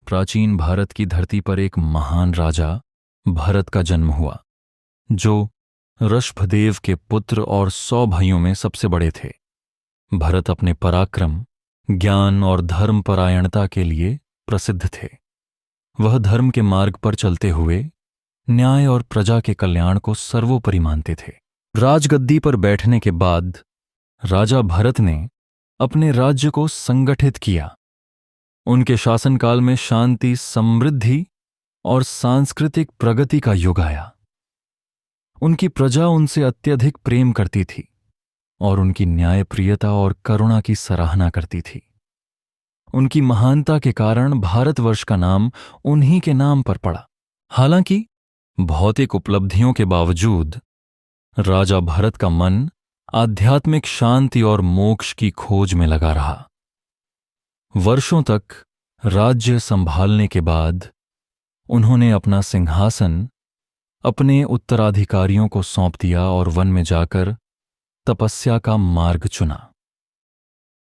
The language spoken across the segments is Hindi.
प्राचीन भारत की धरती पर एक महान राजा भरत का जन्म हुआ, जो ऋषभदेव के पुत्र और 100 भाइयों में सबसे बड़े थे। भरत अपने पराक्रम, ज्ञान और धर्मपरायणता के लिए प्रसिद्ध थे। वह धर्म के मार्ग पर चलते हुए न्याय और प्रजा के कल्याण को सर्वोपरि मानते थे। राजगद्दी पर बैठने के बाद राजा भरत ने अपने राज्य को संगठित किया। उनके शासनकाल में शांति, समृद्धि और सांस्कृतिक प्रगति का युग आया। उनकी प्रजा उनसे अत्यधिक प्रेम करती थी और उनकी न्यायप्रियता और करुणा की सराहना करती थी। उनकी महानता के कारण भारतवर्ष का नाम उन्हीं के नाम पर पड़ा। हालांकि भौतिक उपलब्धियों के बावजूद राजा भरत का मन आध्यात्मिक शांति और मोक्ष की खोज में लगा रहा। वर्षों तक राज्य संभालने के बाद उन्होंने अपना सिंहासन अपने उत्तराधिकारियों को सौंप दिया और वन में जाकर तपस्या का मार्ग चुना।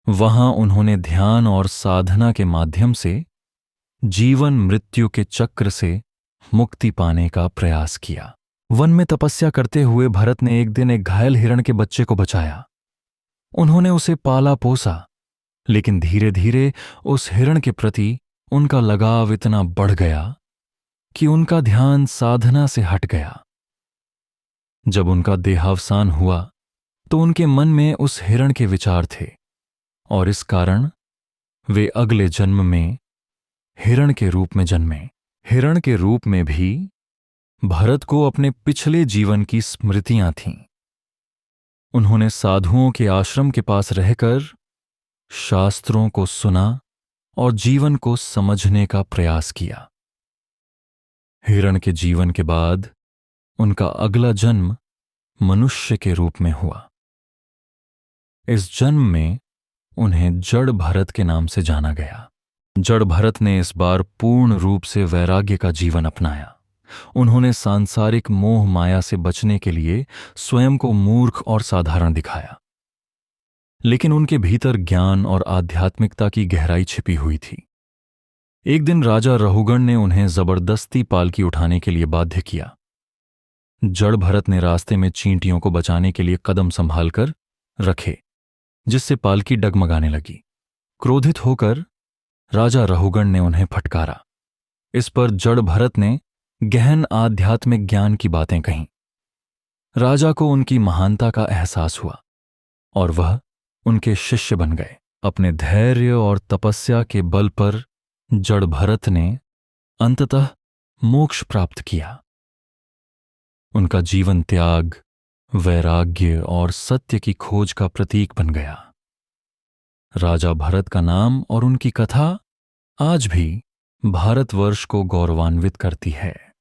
वहां उन्होंने ध्यान और साधना के माध्यम से जीवन मृत्यु के चक्र से मुक्ति पाने का प्रयास किया। वन में तपस्या करते हुए भरत ने एक दिन एक घायल हिरण के बच्चे को बचाया। उन्होंने उसे पाला पोसा, लेकिन धीरे धीरे उस हिरण के प्रति उनका लगाव इतना बढ़ गया कि उनका ध्यान साधना से हट गया। जब उनका देहावसान हुआ तो उनके मन में उस हिरण के विचार थे और इस कारण वे अगले जन्म में हिरण के रूप में जन्मे। हिरण के रूप में भी भरत को अपने पिछले जीवन की स्मृतियां थीं। उन्होंने साधुओं के आश्रम के पास रहकर शास्त्रों को सुना और जीवन को समझने का प्रयास किया। हिरण के जीवन के बाद उनका अगला जन्म मनुष्य के रूप में हुआ। इस जन्म में उन्हें जड़ भरत के नाम से जाना गया। जड़ भरत ने इस बार पूर्ण रूप से वैराग्य का जीवन अपनाया। उन्होंने सांसारिक मोह माया से बचने के लिए स्वयं को मूर्ख और साधारण दिखाया, लेकिन उनके भीतर ज्ञान और आध्यात्मिकता की गहराई छिपी हुई थी। एक दिन राजा रहुगण ने उन्हें जबरदस्ती पालकी उठाने के लिए बाध्य किया। जड़ भरत ने रास्ते में चींटियों को बचाने के लिए कदम संभाल कर रखे, जिससे पालकी डगमगाने लगी। क्रोधित होकर राजा रहुगण ने उन्हें फटकारा। इस पर जड़ भरत ने गहन आध्यात्मिक ज्ञान की बातें कहीं। राजा को उनकी महानता का एहसास हुआ और वह उनके शिष्य बन गए। अपने धैर्य और तपस्या के बल पर जड़ भरत ने अंततः मोक्ष प्राप्त किया। उनका जीवन त्याग, वैराग्य और सत्य की खोज का प्रतीक बन गया। राजा भरत का नाम और उनकी कथा आज भी भारतवर्ष को गौरवान्वित करती है।